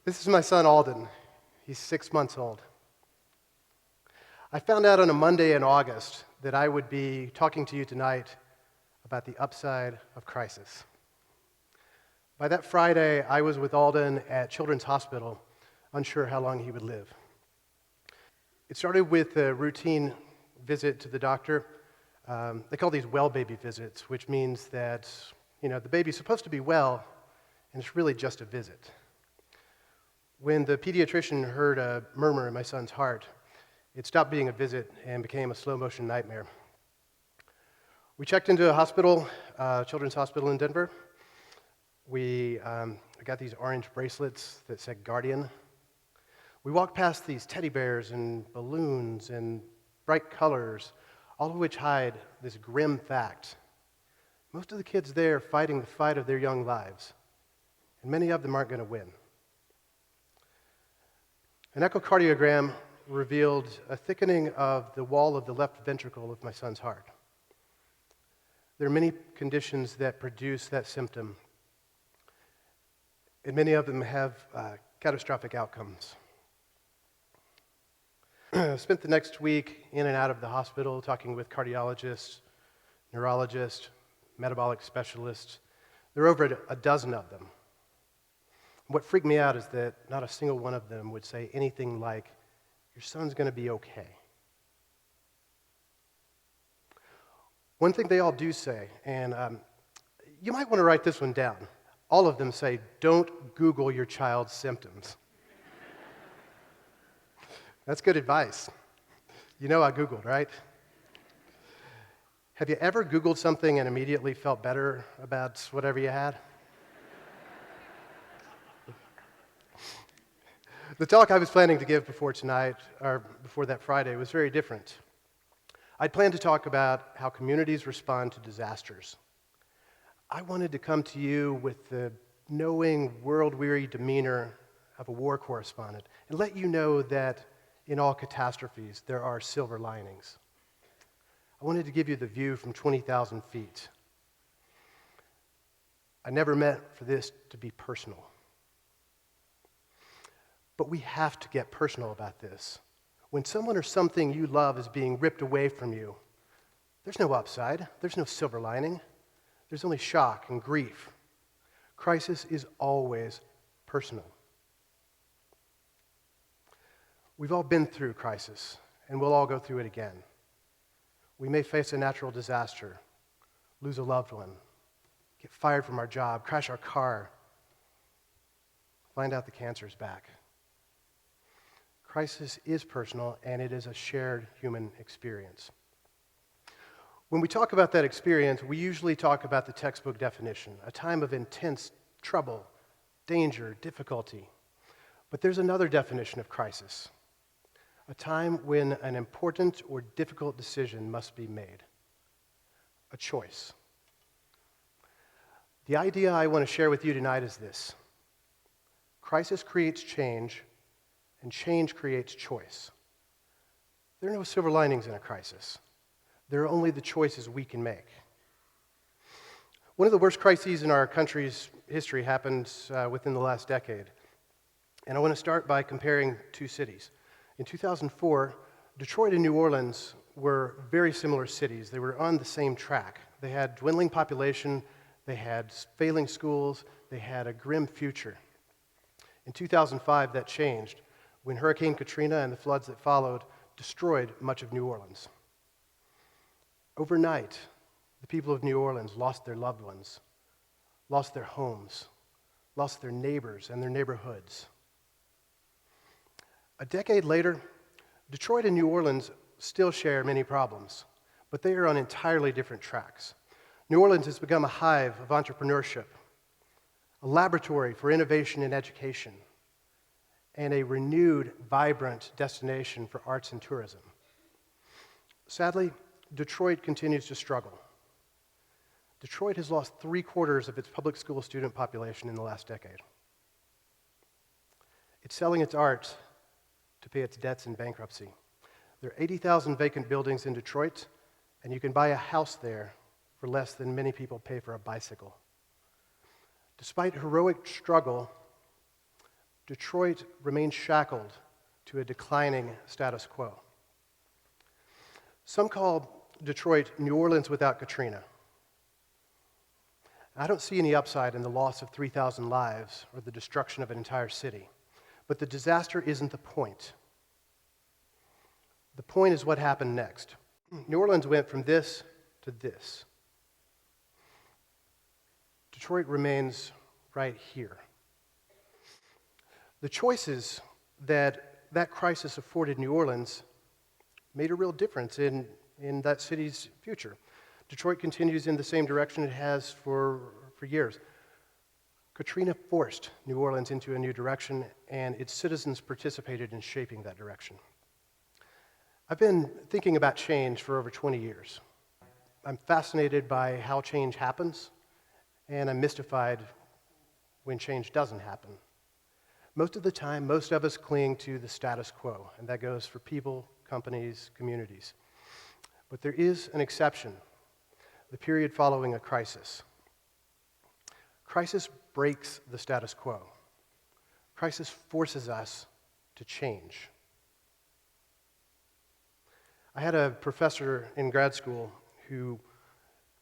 This is my son, Alden. He's 6 months old. I found out on a Monday in August that I would be talking to you tonight about the upside of crisis. By that Friday, I was with Alden at Children's Hospital, unsure how long he would live. It started with a routine visit to the doctor. They call these well baby visits, which means that, the baby's supposed to be well, and it's really just a visit. When the pediatrician heard a murmur in my son's heart, it stopped being a visit and became a slow-motion nightmare. We checked into a hospital, Children's Hospital in Denver. We got these orange bracelets that said Guardian. We walked past these teddy bears and balloons and bright colors, all of which hide this grim fact. Most of the kids there are fighting the fight of their young lives, and many of them aren't going to win. An echocardiogram revealed a thickening of the wall of the left ventricle of my son's heart. There are many conditions that produce that symptom, and many of them have catastrophic outcomes. I spent the next week in and out of the hospital talking with cardiologists, neurologists, metabolic specialists. There are over a dozen of them. What freaked me out is that not a single one of them would say anything like, "Your son's going to be okay." One thing they all do say, and you might want to write this one down. All of them say, "Don't Google your child's symptoms." That's good advice. You know I Googled, right? Have you ever Googled something and immediately felt better about whatever you had? The talk I was planning to give before tonight, or before that Friday, was very different. I'd planned to talk about how communities respond to disasters. I wanted to come to you with the knowing, world-weary demeanor of a war correspondent and let you know that in all catastrophes, there are silver linings. I wanted to give you the view from 20,000 feet. I never meant for this to be personal. But we have to get personal about this. When someone or something you love is being ripped away from you, there's no upside, there's no silver lining. There's only shock and grief. Crisis is always personal. We've all been through crisis, and we'll all go through it again. We may face a natural disaster, lose a loved one, get fired from our job, crash our car, find out the cancer's back. Crisis is personal, and it is a shared human experience. When we talk about that experience, we usually talk about the textbook definition, a time of intense trouble, danger, difficulty. But there's another definition of crisis, a time when an important or difficult decision must be made, a choice. The idea I want to share with you tonight is this: crisis creates change, and change creates choice. There are no silver linings in a crisis. There are only the choices we can make. One of the worst crises in our country's history happened within the last decade. And I want to start by comparing two cities. In 2004, Detroit and New Orleans were very similar cities. They were on the same track. They had dwindling population, they had failing schools, they had a grim future. In 2005, that changed when Hurricane Katrina and the floods that followed destroyed much of New Orleans. Overnight, the people of New Orleans lost their loved ones, lost their homes, lost their neighbors and their neighborhoods. A decade later, Detroit and New Orleans still share many problems, but they are on entirely different tracks. New Orleans has become a hive of entrepreneurship, a laboratory for innovation and education, and a renewed, vibrant destination for arts and tourism. Sadly, Detroit continues to struggle. Detroit has lost 3/4 of its public school student population in the last decade. It's selling its art to pay its debts in bankruptcy. There are 80,000 vacant buildings in Detroit, and you can buy a house there for less than many people pay for a bicycle. Despite heroic struggle, Detroit remains shackled to a declining status quo. Some call Detroit New Orleans without Katrina. I don't see any upside in the loss of 3,000 lives or the destruction of an entire city. But the disaster isn't the point. The point is what happened next. New Orleans went from this to this. Detroit remains right here. The choices that crisis afforded New Orleans made a real difference in that city's future. Detroit continues in the same direction it has for years. Katrina forced New Orleans into a new direction, and its citizens participated in shaping that direction. I've been thinking about change for over 20 years. I'm fascinated by how change happens, and I'm mystified when change doesn't happen. Most of the time, most of us cling to the status quo, and that goes for people, companies, communities. But there is an exception, the period following a crisis. Crisis breaks the status quo. Crisis forces us to change. I had a professor in grad school who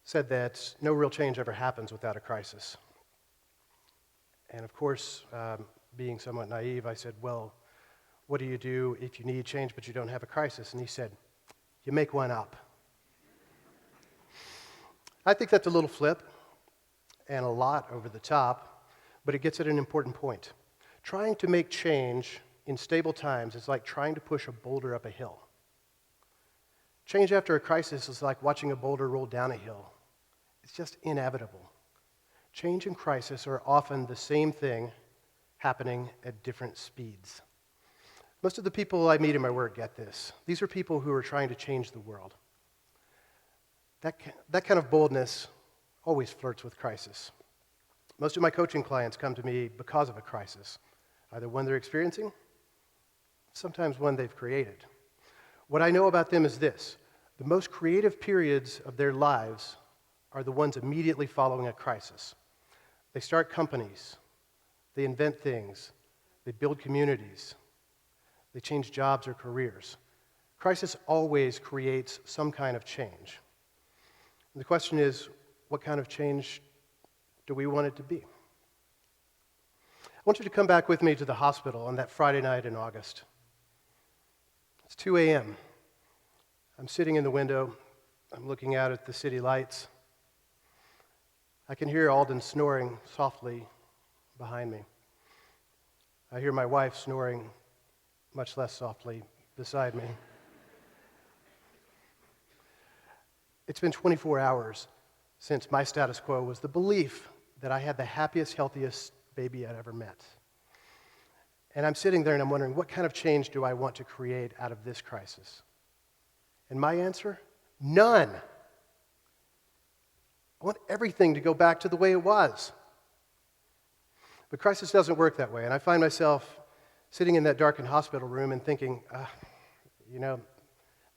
said that no real change ever happens without a crisis. And of course, being somewhat naive, I said, well, what do you do if you need change but you don't have a crisis? And he said, you make one up. I think that's a little flip and a lot over the top, but it gets at an important point. Trying to make change in stable times is like trying to push a boulder up a hill. Change after a crisis is like watching a boulder roll down a hill. It's just inevitable. Change and crisis are often the same thing happening at different speeds. Most of the people I meet in my work get this. These are people who are trying to change the world. That kind of boldness always flirts with crisis. Most of my coaching clients come to me because of a crisis, either one they're experiencing, sometimes one they've created. What I know about them is this: the most creative periods of their lives are the ones immediately following a crisis. They start companies, they invent things, they build communities, they change jobs or careers. Crisis always creates some kind of change. And the question is, what kind of change do we want it to be? I want you to come back with me to the hospital on that Friday night in August. It's 2 a.m. I'm sitting in the window. I'm looking out at the city lights. I can hear Alden snoring softly behind me. I hear my wife snoring much less softly beside me. It's been 24 hours since my status quo was the belief that I had the happiest, healthiest baby I'd ever met. And I'm sitting there and I'm wondering, what kind of change do I want to create out of this crisis? And my answer? None. I want everything to go back to the way it was. But crisis doesn't work that way, and I find myself sitting in that darkened hospital room and thinking, there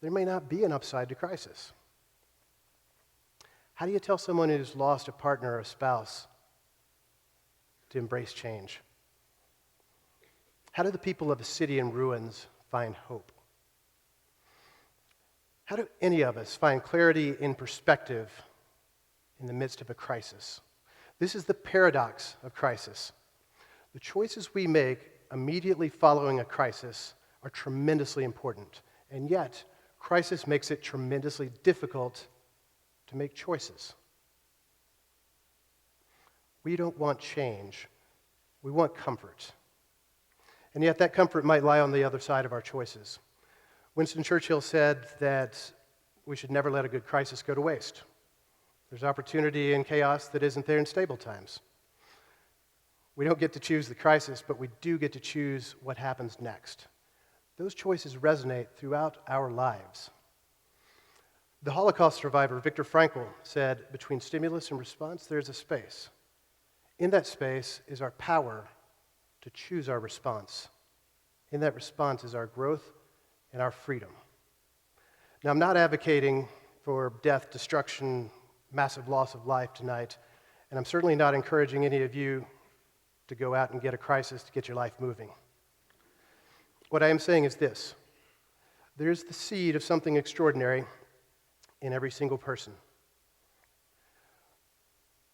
may not be an upside to crisis. How do you tell someone who's lost a partner or a spouse to embrace change? How do the people of a city in ruins find hope? How do any of us find clarity in perspective in the midst of a crisis? This is the paradox of crisis. The choices we make immediately following a crisis are tremendously important, and yet crisis makes it tremendously difficult to make choices. We don't want change. We want comfort. And yet that comfort might lie on the other side of our choices. Winston Churchill said that we should never let a good crisis go to waste. There's opportunity in chaos that isn't there in stable times. We don't get to choose the crisis, but we do get to choose what happens next. Those choices resonate throughout our lives. The Holocaust survivor Viktor Frankl said, between stimulus and response, there's a space. In that space is our power to choose our response. In that response is our growth and our freedom. Now, I'm not advocating for death, destruction, massive loss of life tonight, and I'm certainly not encouraging any of you to go out and get a crisis to get your life moving. What I am saying is this: there's the seed of something extraordinary in every single person.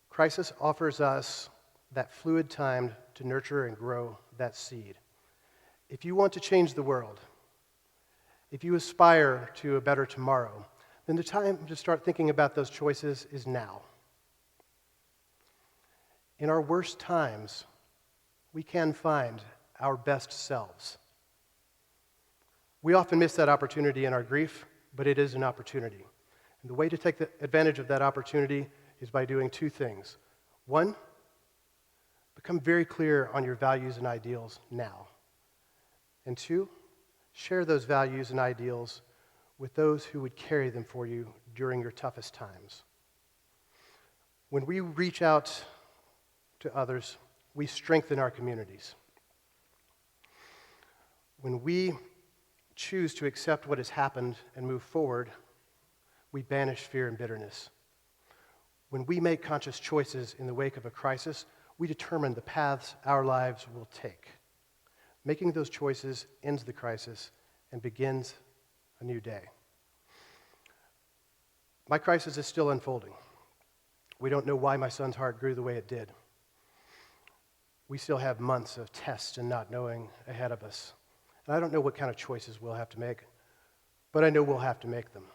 Crisis offers us that fluid time to nurture and grow that seed. If you want to change the world, if you aspire to a better tomorrow, then the time to start thinking about those choices is now. In our worst times, we can find our best selves. We often miss that opportunity in our grief, but it is an opportunity. And the way to take advantage of that opportunity is by doing two things. One, become very clear on your values and ideals now. And two, share those values and ideals with those who would carry them for you during your toughest times. When we reach out to others, we strengthen our communities. When we choose to accept what has happened and move forward, we banish fear and bitterness. When we make conscious choices in the wake of a crisis, we determine the paths our lives will take. Making those choices ends the crisis and begins a new day. My crisis is still unfolding. We don't know why my son's heart grew the way it did. We still have months of tests and not knowing ahead of us. And I don't know what kind of choices we'll have to make, but I know we'll have to make them.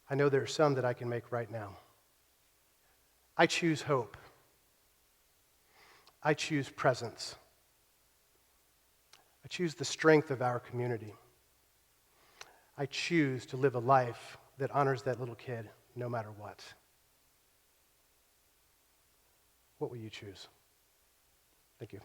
I know there are some that I can make right now. I choose hope. I choose presence. I choose the strength of our community. I choose to live a life that honors that little kid no matter what. What will you choose? Thank you.